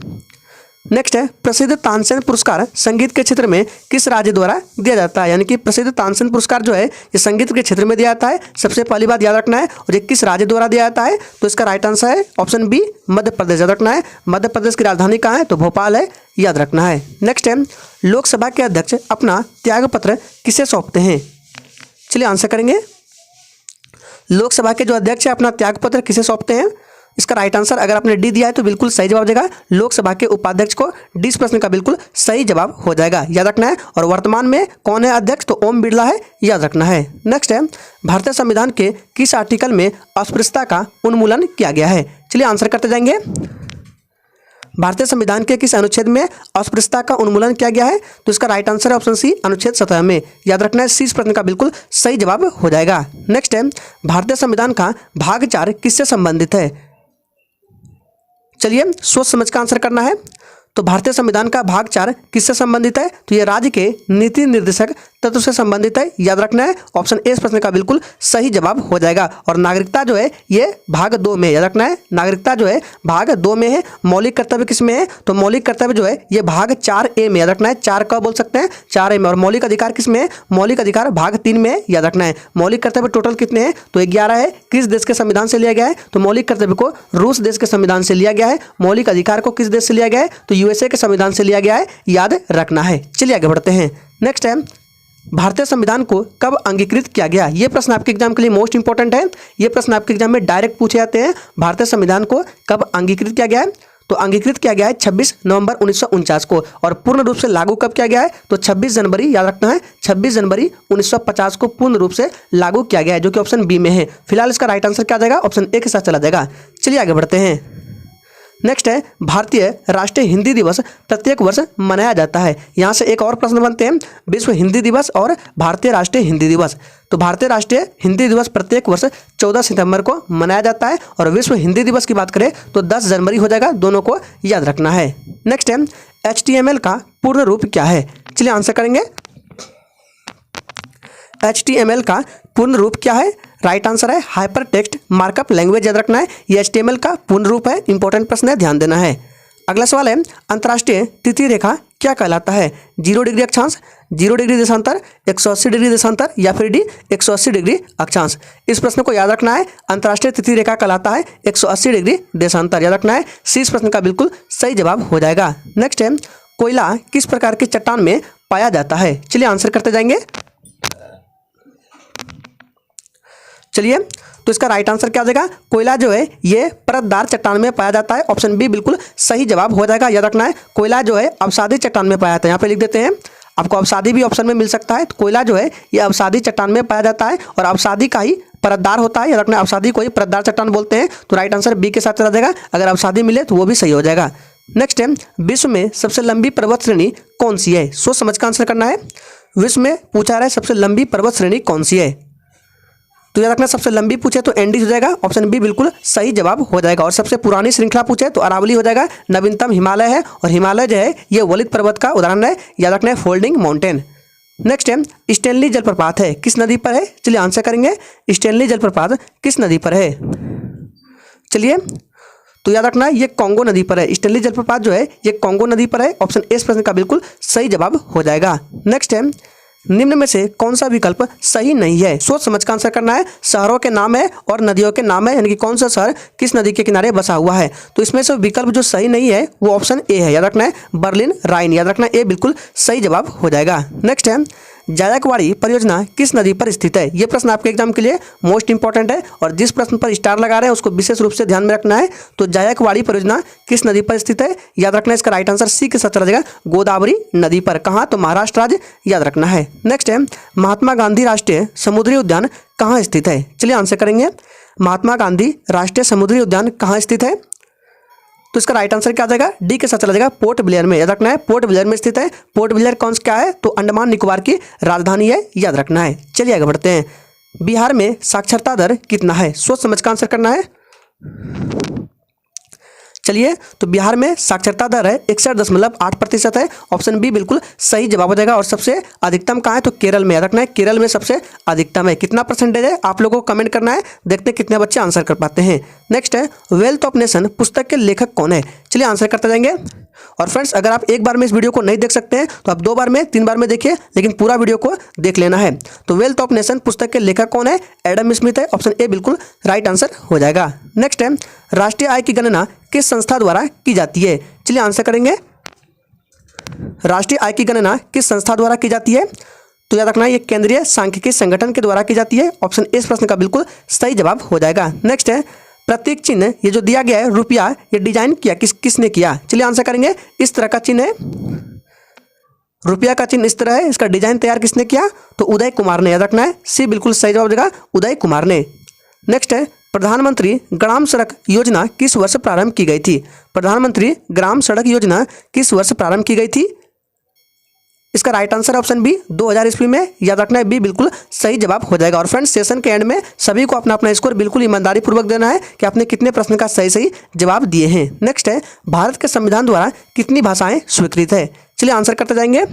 नेक्स्ट है, प्रसिद्ध तानसेन पुरस्कार संगीत के क्षेत्र में किस राज्य द्वारा दिया जाता है? यानी कि प्रसिद्ध तानसेन पुरस्कार जो है ये संगीत के क्षेत्र में दिया जाता है, सबसे पहली बात याद रखना है। और ये किस राज्य द्वारा दिया जाता है? तो इसका राइट आंसर है ऑप्शन बी मध्य प्रदेश, याद रखना है। मध्य प्रदेश की राजधानी कहाँ है? तो भोपाल है, याद रखना है। नेक्स्ट है, लोकसभा के अध्यक्ष अपना त्यागपत्र किसे सौंपते हैं? चलिए आंसर करेंगे। लोकसभा के जो अध्यक्ष है अपना त्यागपत्र किसे सौंपते हैं? इसका राइट आंसर अगर आपने डी दिया है तो बिल्कुल सही जवाब देगा लोकसभा के उपाध्यक्ष को। डी इस प्रश्न का बिल्कुल सही जवाब हो जाएगा, याद रखना है। और वर्तमान में कौन है अध्यक्ष? तो ओम बिरला है, याद रखना है। नेक्स्ट है, भारतीय संविधान के किस आर्टिकल में अस्पृश्यता का उन्मूलन किया गया है? चलिए आंसर करते जाएंगे। भारतीय संविधान के किस अनुच्छेद में अस्पृश्यता का उन्मूलन किया गया है? तो इसका राइट आंसर है ऑप्शन सी अनुच्छेद 17 में, याद रखना है। सी इस प्रश्न का बिल्कुल सही जवाब हो जाएगा। नेक्स्ट है, भारतीय संविधान का भाग 4 किससे संबंधित है? चलिए सोच समझ का आंसर करना है। तो भारतीय संविधान का भाग 4 किससे संबंधित है? तो ये राज्य के नीति निर्देशक तत्व से संबंधित है, याद रखना है। ऑप्शन ए इस प्रश्न का बिल्कुल सही जवाब हो जाएगा। और नागरिकता जो है ये भाग 2 में, याद रखना है, नागरिकता जो है भाग 2 में है। मौलिक कर्तव्य किस में है? तो मौलिक कर्तव्य जो है ये भाग 4A में, याद रखना है। 4 का बोल सकते हैं, 4A में। और मौलिक अधिकार किस में है? मौलिक अधिकार भाग 3 में है, याद रखना है। मौलिक कर्तव्य टोटल कितने हैं? तो 11 है। किस देश के संविधान से लिया गया है? तो मौलिक कर्तव्य को रूस देश के संविधान से लिया गया है। मौलिक अधिकार को किस देश से लिया गया है? तो यूएसए के संविधान से लिया गया है, याद रखना है। चलिए आगे बढ़ते हैं। नेक्स्ट है, भारतीय संविधान को कब अंगीकृत किया गया? ये प्रश्न आपके एग्जाम के लिए मोस्ट इंपॉर्टेंट है। ये प्रश्न आपके एग्जाम में डायरेक्ट पूछे जाते हैं। भारतीय संविधान को कब अंगीकृत किया गया है? तो अंगीकृत किया गया है 26 नवंबर 1949 को। और पूर्ण रूप से लागू कब किया गया है? तो 26 जनवरी, याद रखना है, 26 जनवरी 1950 को पूर्ण रूप से लागू किया गया है, जो कि ऑप्शन बी में है। फिलहाल इसका राइट आंसर क्या आ जाएगा? ऑप्शन ए के साथ चला जाएगा। चलिए आगे बढ़ते हैं। नेक्स्ट है, भारतीय राष्ट्रीय हिंदी दिवस प्रत्येक वर्ष मनाया जाता है। यहाँ से एक और प्रश्न बनते हैं, विश्व हिंदी दिवस और भारतीय राष्ट्रीय हिंदी दिवस। तो भारतीय राष्ट्रीय हिंदी दिवस प्रत्येक वर्ष 14 सितंबर को मनाया जाता है। और विश्व हिंदी दिवस की बात करें तो 10 जनवरी हो जाएगा। दोनों को याद रखना है। नेक्स्ट है, HTML का पूर्ण रूप क्या है? चलिए आंसर करेंगे। HTML का पूर्ण रूप क्या है? राइट आंसर है हाइपर टेक्स्ट मार्कअप लैंग्वेज, याद रखना है। ये HTML का पूर्ण रूप है। इंपॉर्टेंट प्रश्न है, ध्यान देना है। अगला सवाल है, अंतर्राष्ट्रीय तिथि रेखा क्या कहलाता है? 0 डिग्री अक्षांश, 0 डिग्री देशांतर, 180 डिग्री देशांतर या फिर डी 180 डिग्री अक्षांश। इस प्रश्न को याद रखना है। अंतर्राष्ट्रीय तिथि रेखा कहलाता है 180 डिग्री देशांतर, याद रखना है। सी इस प्रश्न का बिल्कुल सही जवाब हो जाएगा। नेक्स्ट है, कोयला किस प्रकार की चट्टान में पाया जाता है? चलिए आंसर करते जाएंगे। चलिए, तो इसका राइट आंसर क्या आ जाएगा? कोयला जो है ये परतदार चट्टान में पाया जाता है। ऑप्शन बी बिल्कुल सही जवाब हो जाएगा, याद रखना है। कोयला जो है अवसादी चट्टान में पाया जाता है। यहाँ पे लिख देते हैं, आपको अवसादी भी ऑप्शन में मिल सकता है। तो कोयला जो है ये अवसादी चट्टान में पाया जाता है और अवसादी का ही परतदार होता है, याद रखना है। अवसादी को ही परतदार चट्टान बोलते हैं। तो राइट आंसर बी के साथ चला जाएगा। अगर अवसादी मिले तो वो भी सही हो जाएगा। नेक्स्ट है, विश्व में सबसे लंबी पर्वत श्रेणी कौन सी है? सोच समझ कर आंसर करना है। विश्व में पूछा रहा है सबसे लंबी पर्वत श्रेणी कौन सी है? तो याद रखना, सबसे लंबी पूछे तो एंडीज हो जाएगा। ऑप्शन बी बिल्कुल सही जवाब हो जाएगा। और सबसे पुरानी श्रृंखला पूछे तो अरावली हो जाएगा। नवीनतम हिमालय है और हिमालय जो है ये वलित पर्वत का उदाहरण है, याद रखना है, फोल्डिंग माउंटेन। नेक्स्ट है, स्टेनली जलप्रपात है किस नदी पर है? चलिए आंसर करेंगे। स्टेनली जलप्रपात किस नदी पर है? चलिए, तो याद रखना ये कांगो नदी पर है। स्टेनली जलप्रपात जो है ये कांगो नदी पर है। ऑप्शन ए इस प्रश्न का बिल्कुल सही जवाब हो जाएगा। नेक्स्ट है, निम्न में से कौन सा विकल्प सही नहीं है? सोच समझ कर आंसर करना है। शहरों के नाम है और नदियों के नाम है, यानी कि कौन सा शहर किस नदी के किनारे बसा हुआ है। तो इसमें से विकल्प जो सही नहीं है वो ऑप्शन ए है, याद रखना है, बर्लिन राइन, याद रखना ए बिल्कुल सही जवाब हो जाएगा। नेक्स्ट है, जायकवाड़ी परियोजना किस नदी पर स्थित है? ये प्रश्न आपके एग्जाम के लिए मोस्ट इंपॉर्टेंट है और जिस प्रश्न पर स्टार लगा रहे हैं उसको विशेष रूप से ध्यान में रखना है। तो जायकवाड़ी परियोजना किस नदी पर स्थित है? याद रखना है, इसका राइट आंसर सी के साथ चला जाएगा, गोदावरी नदी पर। कहाँ? तो महाराष्ट्र राज्य, याद रखना है। नेक्स्ट है, महात्मा गांधी राष्ट्रीय समुद्री उद्यान कहाँ स्थित है? चलिए आंसर करेंगे। महात्मा गांधी राष्ट्रीय समुद्री उद्यान कहाँ स्थित है? तो इसका राइट आंसर क्या आ जाएगा? डी के साथ चला जाएगा, पोर्ट ब्लेयर में, याद रखना है, पोर्ट ब्लेयर में स्थित है। पोर्ट ब्लेयर कौन सा क्या है? तो अंडमान निकोबार की राजधानी है, याद रखना है। चलिए आगे बढ़ते हैं। बिहार में साक्षरता दर कितना है? सोच समझ कर आंसर करना है। चलिए, तो बिहार में साक्षरता दर है 61.8% है। ऑप्शन बी बिल्कुल सही जवाब हो जाएगा। और सबसे अधिकतम कहाँ है? तो केरल में, याद रखना है, केरल में सबसे अधिकतम है। कितना परसेंटेज है आप लोगों को कमेंट करना है, देखते हैं कितने बच्चे आंसर कर पाते हैं। नेक्स्ट है, वेल्थ ऑफ नेशन पुस्तक के लेखक कौन है? चलिए आंसर करते जाएंगे। और फ्रेंड्स, अगर आप एक बार में इस वीडियो को नहीं देख सकते हैं तो आप 2 बार में 3 बार में देखिए, लेकिन पूरा वीडियो को देख लेना है। तो वेल्थ ऑफ नेशन पुस्तक के लेखक कौन है? एडम स्मिथ है। ऑप्शन ए बिल्कुल राइट आंसर हो जाएगा। नेक्स्ट है, राष्ट्रीय आय की गणना किस संस्था द्वारा की जाती है? चलिए आंसर करेंगे। राष्ट्रीय आय की गणना किस संस्था द्वारा की जाती है? तो याद रखना ये केंद्रीय सांख्यिकी संगठन के द्वारा की जाती है। ऑप्शन ए इस प्रश्न का बिल्कुल सही जवाब हो जाएगा। नेक्स्ट है, प्रतीक चिन्ह ये जो दिया गया है रुपया, ये डिजाइन किया किसने किया? चलिए आंसर करेंगे। इस तरह का चिन्ह है, रुपया का चिन्ह इस तरह है, इसका डिजाइन तैयार किसने किया? तो उदय कुमार ने, याद रखना है, सी बिल्कुल सही जवाब देगा, उदय कुमार ने। नेक्स्ट है, प्रधानमंत्री ग्राम सड़क योजना किस वर्ष प्रारंभ की गई थी? प्रधानमंत्री ग्राम सड़क योजना किस वर्ष प्रारंभ की गई थी? इसका राइट आंसर है ऑप्शन बी 2000 ईस्वी में। याद रखना है बी बिल्कुल सही जवाब हो जाएगा। और फ्रेंड्स सेशन के एंड में सभी को अपना अपना स्कोर बिल्कुल ईमानदारी पूर्वक देना है कि आपने कितने प्रश्न का सही सही जवाब दिए हैं। नेक्स्ट है भारत के संविधान द्वारा कितनी भाषाएं स्वीकृत है। चलिए आंसर करते जाएंगे।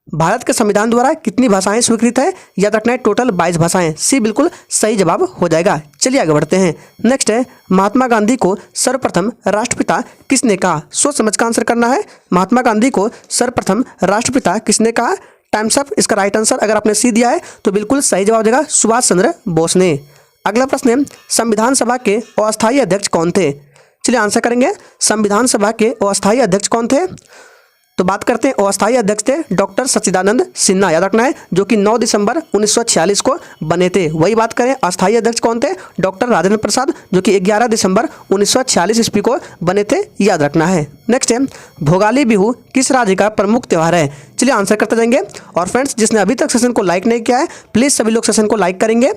भारत के संविधान द्वारा कितनी भाषाएं स्वीकृत है। याद रखना है टोटल 22 भाषाएं। सी बिल्कुल सही जवाब हो जाएगा। चलिए आगे बढ़ते हैं। नेक्स्ट है महात्मा गांधी को सर्वप्रथम राष्ट्रपिता किसने कहा। सोच समझ का आंसर करना है। महात्मा गांधी को सर्वप्रथम राष्ट्रपिता किसने कहा। Times up. इसका राइट आंसर अगर आपने सी दिया है तो बिल्कुल सही जवाब देगा सुभाष चंद्र बोस ने। अगला प्रश्न है संविधान सभा के अस्थायी अध्यक्ष कौन थे। चलिए आंसर करेंगे। संविधान सभा के अस्थायी अध्यक्ष कौन थे, तो बात करते हैं अस्थायी अध्यक्ष थे डॉक्टर सच्चिदानंद सिन्हा। याद रखना है जो कि 9 दिसंबर 1946 को बने थे। वही बात करें अस्थायी अध्यक्ष कौन थे, डॉक्टर राजेंद्र प्रसाद जो कि 11 दिसंबर 1946 ईस्वी को बने थे। याद रखना है। नेक्स्ट है भोगाली बिहू किस राज्य का प्रमुख त्यौहार है। चलिए आंसर करते जाएंगे। और फ्रेंड्स जिसने अभी तक सेशन को लाइक नहीं किया है प्लीज़ सभी लोग सेशन को लाइक करेंगे।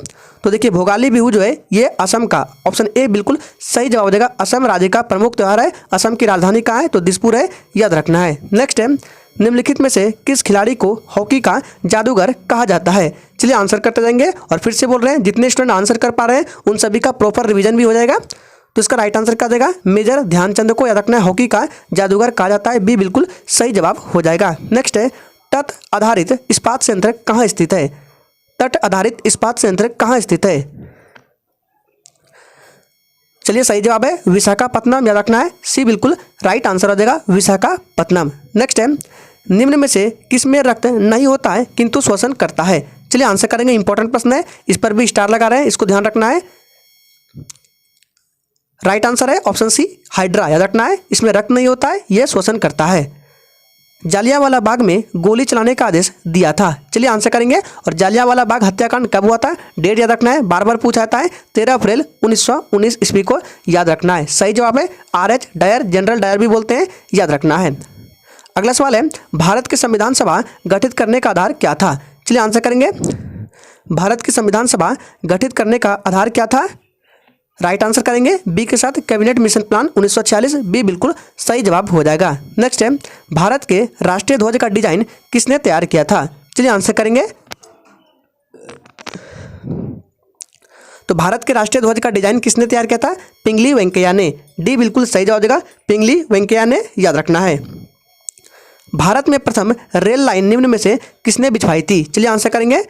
तो देखिए भोगाली बिहू जो है ये असम का, ऑप्शन ए बिल्कुल सही जवाब देगा। असम राज्य का प्रमुख त्यौहार है। असम की राजधानी कहाँ है, तो दिसपुर है। याद रखना है। नेक्स्ट है निम्नलिखित में से किस खिलाड़ी को हॉकी का जादूगर कहा जाता है। चलिए आंसर करते जाएंगे। और फिर से बोल रहे हैं जितने स्टूडेंट आंसर कर पा रहे हैं उन सभी का प्रॉपर रिवीजन भी हो जाएगा। तो इसका राइट आंसर क्या देगा, मेजर ध्यानचंद को याद रखना है हॉकी का जादूगर कहा जाता है। बी बिल्कुल सही जवाब हो जाएगा। नेक्स्ट है तट आधारित इस्पात संयंत्र कहाँ स्थित है। तट आधारित इस्पात संयंत्र कहाँ स्थित है। चलिए सही जवाब है विशाखापत्तनम। याद रखना है सी बिल्कुल राइट आंसर हो जाएगा विशाखापत्तनम। नेक्स्ट है निम्न में से किसमें रक्त नहीं होता है किंतु श्वसन करता है। चलिए आंसर करेंगे। इंपॉर्टेंट प्रश्न है, इस पर भी स्टार लगा रहे हैं, इसको ध्यान रखना है। राइट आंसर है ऑप्शन सी हाइड्रा। याद रखना है इसमें रक्त नहीं होता है, यह श्वसन करता है। जालियांवाला बाग में गोली चलाने का आदेश दिया था। चलिए आंसर करेंगे। और जालियांवाला बाग हत्याकांड कब हुआ था, डेट याद रखना है, बार बार पूछा जाता है 13 अप्रैल 1919 ईस्वी को। याद रखना है। सही जवाब है आर.एच. डायर, जनरल डायर भी बोलते हैं। याद रखना है। अगला सवाल है भारत की संविधान सभा गठित करने का आधार क्या था। चलिए आंसर करेंगे। भारत की संविधान सभा गठित करने का आधार क्या था। राइट आंसर करेंगे बी के साथ कैबिनेट मिशन प्लान 1946। बी बिल्कुल सही जवाब हो जाएगा। नेक्स्ट है भारत के राष्ट्रीय ध्वज का डिजाइन किसने तैयार किया था। चलिए आंसर करेंगे। तो भारत के राष्ट्रीय ध्वज का डिजाइन किसने तैयार किया था, पिंगली वेंकैया ने। डी बिल्कुल सही जवाब देगा पिंगली वेंकैया ने। याद रखना है। भारत में प्रथम रेल लाइन निम्न में से किसने बिछवाई थी। चलिए आंसर करेंगे।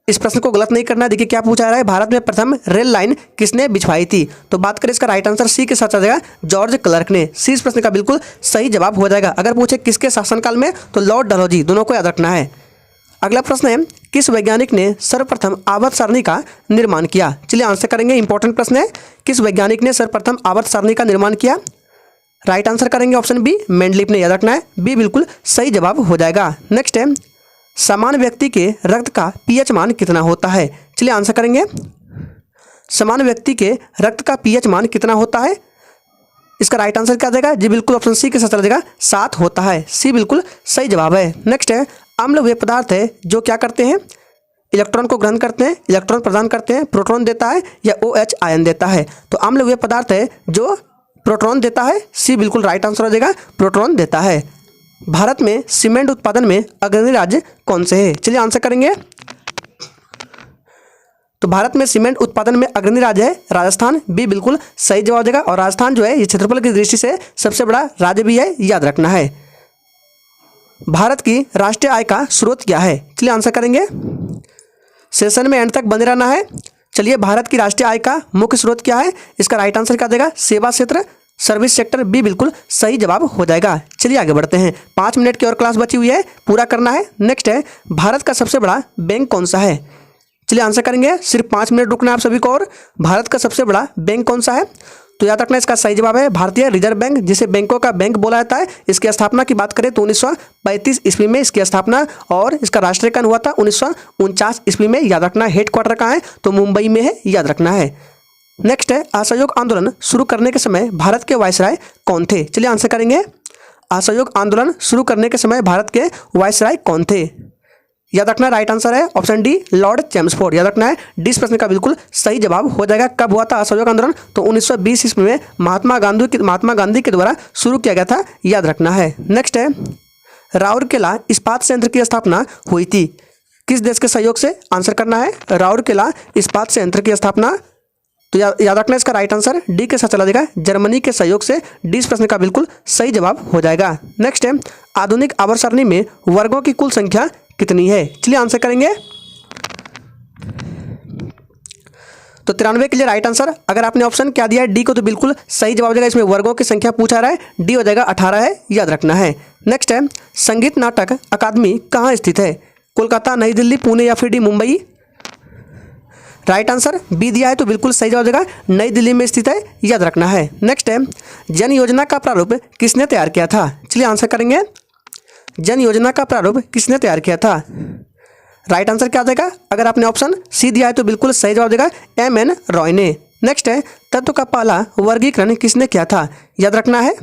इस प्रश्न को गलत नहीं करना है। देखिए क्या पूछा जा रहा है, भारत में प्रथम रेल लाइन किसने बिछवाई थी। तो बात करें इसका राइट आंसर सी के साथ आ जाएगा जॉर्ज क्लर्क ने। सी इस प्रश्न का बिल्कुल सही जवाब हो जाएगा। अगर पूछे किसके शासनकाल में तो लॉर्ड डलहौजी, दोनों को याद रखना है। अगला प्रश्न है किस वैज्ञानिक ने सर्वप्रथम आवर्त सारणी का निर्माण किया। चलिए आंसर करेंगे। इंपॉर्टेंट प्रश्न है किस वैज्ञानिक ने सर्वप्रथम आवर्त सारणी का निर्माण किया। राइट आंसर करेंगे ऑप्शन बी मेंडलीफ ने। याद रखना है बी बिल्कुल सही जवाब हो जाएगा। नेक्स्ट है समान व्यक्ति के रक्त का पीएच मान कितना होता है। चलिए आंसर करेंगे। समान व्यक्ति के रक्त का पीएच मान कितना होता है, इसका राइट आंसर क्या देगा, जी बिल्कुल ऑप्शन सी के साथ चला जाएगा 7 होता है। सी बिल्कुल सही जवाब है। नेक्स्ट है अम्ल वे पदार्थ है जो क्या करते हैं, इलेक्ट्रॉन को ग्रहण करते हैं, इलेक्ट्रॉन प्रदान करते हैं, प्रोटॉन देता है या OH आयन देता है। तो अम्ल वे पदार्थ है जो प्रोटॉन देता है। सी बिल्कुल राइट आंसर हो जाएगा प्रोटॉन देता है। भारत में सीमेंट उत्पादन में अग्रणी राज्य कौन से है। चलिए आंसर करेंगे। तो भारत में सीमेंट उत्पादन में अग्रणी राज्य है राजस्थान। बी बिल्कुल सही जवाब देगा। और राजस्थान जो है ये क्षेत्रफल की दृष्टि से सबसे बड़ा राज्य भी है, याद रखना है। भारत की राष्ट्रीय आय का स्रोत क्या है। चलिए आंसर करेंगे। सेशन में एंड तक बने रहना है। चलिए भारत की राष्ट्रीय आय का मुख्य स्रोत क्या है, इसका राइट आंसर क्या देगा, सेवा क्षेत्र, सर्विस सेक्टर। बी बिल्कुल सही जवाब हो जाएगा। चलिए आगे बढ़ते हैं। 5 मिनट की और क्लास बची हुई है, पूरा करना है। नेक्स्ट है भारत का सबसे बड़ा बैंक कौन सा है। चलिए आंसर करेंगे। सिर्फ 5 मिनट रुकना है आप सभी को। और भारत का सबसे बड़ा बैंक कौन सा है, तो याद रखना इसका सही जवाब है भारतीय रिजर्व बैंक, जिसे बैंकों का बैंक बोला जाता है। इसकी स्थापना की बात करें तो 1935 ईस्वी में इसकी स्थापना, और इसका राष्ट्रीयकरण हुआ था 1949 ईस्वी में। याद रखना हेडक्वार्टर कहाँ है, तो मुंबई में है, याद रखना है। नेक्स्ट है असहयोग आंदोलन शुरू करने के समय भारत के वायसराय कौन थे। चलिए आंसर करेंगे। असहयोग आंदोलन शुरू करने के समय भारत के वायसराय कौन थे, याद रखना राइट आंसर है ऑप्शन डी लॉर्ड चैम्सफोर्ड। याद रखना है डी प्रश्न का बिल्कुल सही जवाब हो जाएगा। कब हुआ था असहयोग आंदोलन, तो 1920 ईस्वी में महात्मा गांधी के द्वारा शुरू किया गया था, याद रखना है। नेक्स्ट है राउरकेला इस्पात संयंत्र की स्थापना हुई थी? किस देश के सहयोग से? आंसर करना है राउरकेला इस्पात संयंत्र की स्थापना, तो याद रखना इसका राइट आंसर डी के साथ चला जाएगा, जर्मनी के सहयोग से। डी इस प्रश्न का बिल्कुल सही जवाब हो जाएगा। नेक्स्ट है, आधुनिक आवर्त सारणी में वर्गों की कुल संख्या कितनी है? चलिए आंसर करेंगे। तो 93 के लिए राइट आंसर। अगर आपने ऑप्शन क्या दिया है डी को, तो बिल्कुल सही जवाब हो जाएगा। इसमें वर्गों की संख्या पूछा रहा है, डी हो जाएगा 18 है, याद रखना है। नेक्स्ट है, संगीत नाटक अकादमी कहाँ स्थित है? कोलकाता, नई दिल्ली, पुणे या फिर D Mumbai? Right answer B दिया है, तो बिल्कुल सही जवाब हो जाएगा, नई दिल्ली में स्थित है, याद रखना है। नेक्स्ट है, जन योजना का प्रारूप किसने तैयार किया था? चलिए आंसर करेंगे। जन योजना का प्रारूप किसने तैयार किया था? राइट आंसर क्या आ जाएगा? अगर आपने ऑप्शन सी दिया है तो बिल्कुल सही जवाब देगा, एम.एन. रॉय ने। नेक्स्ट है, तत्व का पहला वर्गीकरण किसने किया था? याद रखना है,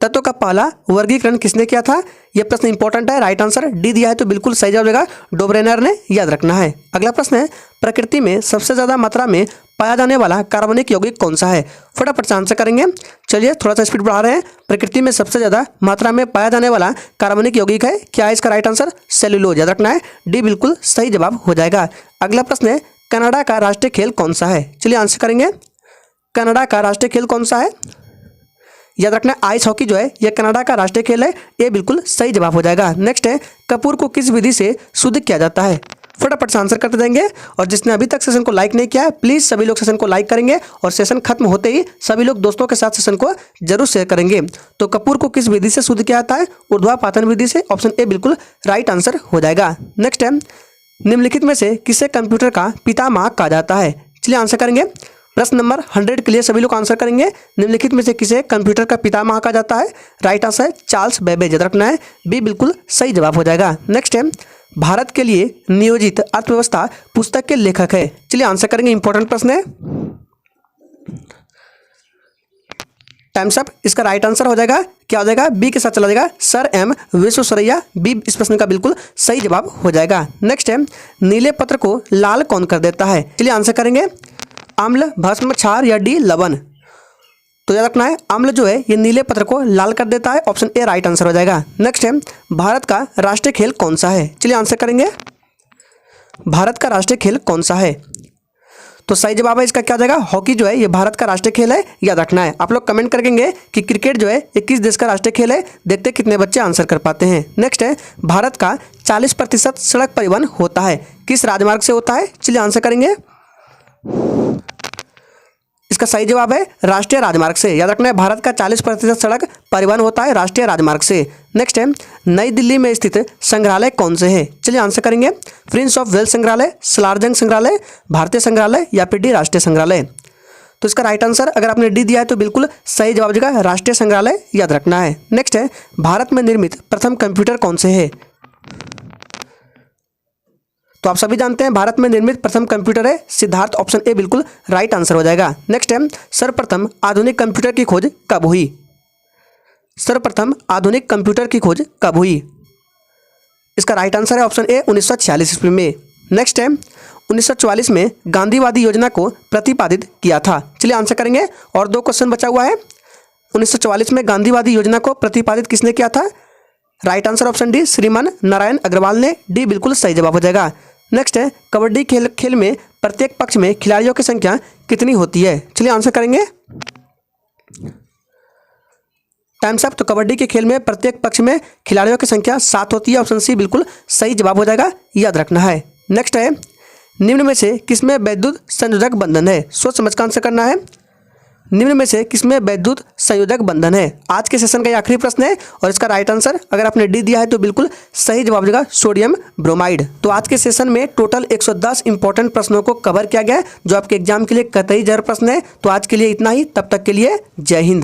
तत्व का पहला वर्गीकरण किसने किया था? यह प्रश्न इंपॉर्टेंट है। राइट आंसर डी दिया है, तो बिल्कुल सही जवाब देगा, डोब्रेनर ने, याद रखना है। अगला प्रश्न है, प्रकृति में सबसे ज़्यादा मात्रा में पाया जाने वाला कार्बनिक यौगिक कौन सा है? फटाफट से आंसर करेंगे। चलिए थोड़ा सा स्पीड बढ़ा रहे हैं। प्रकृति में सबसे ज़्यादा मात्रा में पाया जाने वाला कार्बनिक यौगिक है, क्या है इसका राइट आंसर? सेल्यूलोज, याद रखना है, डी बिल्कुल सही जवाब हो जाएगा। अगला प्रश्न है, कनाडा का राष्ट्रीय खेल कौन सा है? चलिए आंसर करेंगे। कनाडा का राष्ट्रीय खेल कौन सा है? याद रखना है, आइस हॉकी जो है यह कनाडा का राष्ट्रीय खेल है, ये बिल्कुल सही जवाब हो जाएगा। नेक्स्ट है, कपूर को किस विधि से शुद्ध किया जाता है? फटाफट से आंसर करते जाएंगे। और जिसने अभी तक सेशन को लाइक नहीं किया है, प्लीज़ सभी लोग सेशन को लाइक करेंगे, और सेशन खत्म होते ही सभी लोग दोस्तों के साथ सेशन को जरूर शेयर करेंगे। तो कपूर को किस विधि से शुद्ध किया जाता है? ऊर्ध्वापातन विधि से, ऑप्शन ए बिल्कुल राइट आंसर हो जाएगा। नेक्स्ट है, निम्नलिखित में से किसे कंप्यूटर का पितामह कहा जाता है? चलिए आंसर करेंगे। प्रश्न नंबर 100 के लिए सभी लोग आंसर करेंगे। निम्नलिखित में से किसे कंप्यूटर का पितामह कहा जाता है? राइट आंसर चार्ल्स बेबेज, याद रखना है, बी बिल्कुल सही जवाब हो जाएगा। नेक्स्ट है, भारत के लिए नियोजित अर्थव्यवस्था पुस्तक के लेखक है? चलिए आंसर करेंगे, इंपॉर्टेंट प्रश्न है। Times up. इसका राइट आंसर हो जाएगा, क्या हो जाएगा? बी के साथ चला जाएगा, सर एम विश्वेश्वरैया, बी इस प्रश्न का बिल्कुल सही जवाब हो जाएगा। नेक्स्ट है, नीले पत्र को लाल कौन कर देता है? चलिए आंसर करेंगे। अम्ल, भस्म, क्षार या डी लवण? तो याद रखना है, अम्ल जो है ये नीले पत्र को लाल कर देता है, ऑप्शन ए राइट आंसर हो जाएगा। नेक्स्ट है, भारत का राष्ट्रीय खेल कौन सा है? चलिए आंसर करेंगे। भारत का राष्ट्रीय खेल कौन सा है? तो सही जवाब है इसका क्या हो जाएगा? हॉकी जो है ये भारत का राष्ट्रीय खेल है, याद रखना है। आप लोग कमेंट करेंगे कि क्रिकेट जो है ये किस देश का राष्ट्रीय खेल है, देखते कितने बच्चे आंसर कर पाते हैं। नेक्स्ट है, भारत का 40% सड़क परिवहन होता है, किस राजमार्ग से होता है? चलिए आंसर करेंगे। इसका सही जवाब है राष्ट्रीय राजमार्ग से, याद रखना है, भारत का 40% सड़क परिवहन होता है राष्ट्रीय राजमार्ग से। नेक्स्ट है, नई दिल्ली में स्थित संग्रहालय कौन से है? चलिए आंसर करेंगे। प्रिंस ऑफ वेल्स संग्रहालय, सलारजंग संग्रहालय, भारतीय संग्रहालय या फिर डी राष्ट्रीय संग्रहालय? तो इसका राइट आंसर अगर आपने डी दिया है तो बिल्कुल सही जवाब देगा, राष्ट्रीय संग्रहालय, याद रखना है। नेक्स्ट है, भारत में निर्मित प्रथम कंप्यूटर कौन से है? तो आप सभी जानते हैं भारत में निर्मित प्रथम कंप्यूटर है सिद्धार्थ, ऑप्शन ए बिल्कुल राइट आंसर हो जाएगा। नेक्स्ट है, सर्वप्रथम आधुनिक कंप्यूटर की खोज कब हुई? सर्वप्रथम आधुनिक कंप्यूटर की खोज कब हुई? इसका राइट आंसर है ऑप्शन ए 1946 ईस्वी में। नेक्स्ट है, 1944 में गांधीवादी योजना को प्रतिपादित किया था। चलिए आंसर करेंगे, और 2 क्वेश्चन बचा हुआ है। 1944 में गांधीवादी योजना को प्रतिपादित किसने किया था? राइट आंसर ऑप्शन डी श्रीमान नारायण अग्रवाल ने, डी बिल्कुल सही जवाब हो जाएगा। नेक्स्ट है, कबड्डी खेल में प्रत्येक पक्ष में खिलाड़ियों की संख्या कितनी होती है? चलिए आंसर करेंगे। Times up. तो कबड्डी के खेल में प्रत्येक पक्ष में खिलाड़ियों की संख्या 7 होती है, ऑप्शन सी बिल्कुल सही जवाब हो जाएगा, याद रखना है। नेक्स्ट है, निम्न में से किसमें वैद्युत संयोजक बंधन है? सोच समझ कर आंसर करना है। निम्न में से किसमें वैद्युत संयोजक बंधन है? आज के सेशन का ये आखिरी प्रश्न है, और इसका राइट आंसर अगर आपने डी दिया है तो बिल्कुल सही जवाब देगा, सोडियम ब्रोमाइड। तो आज के सेशन में टोटल 110 इंपॉर्टेंट प्रश्नों को कवर किया गया है, जो आपके एग्जाम के लिए कतई जरूर प्रश्न है। तो आज के लिए इतना ही, तब तक के लिए जय हिंद।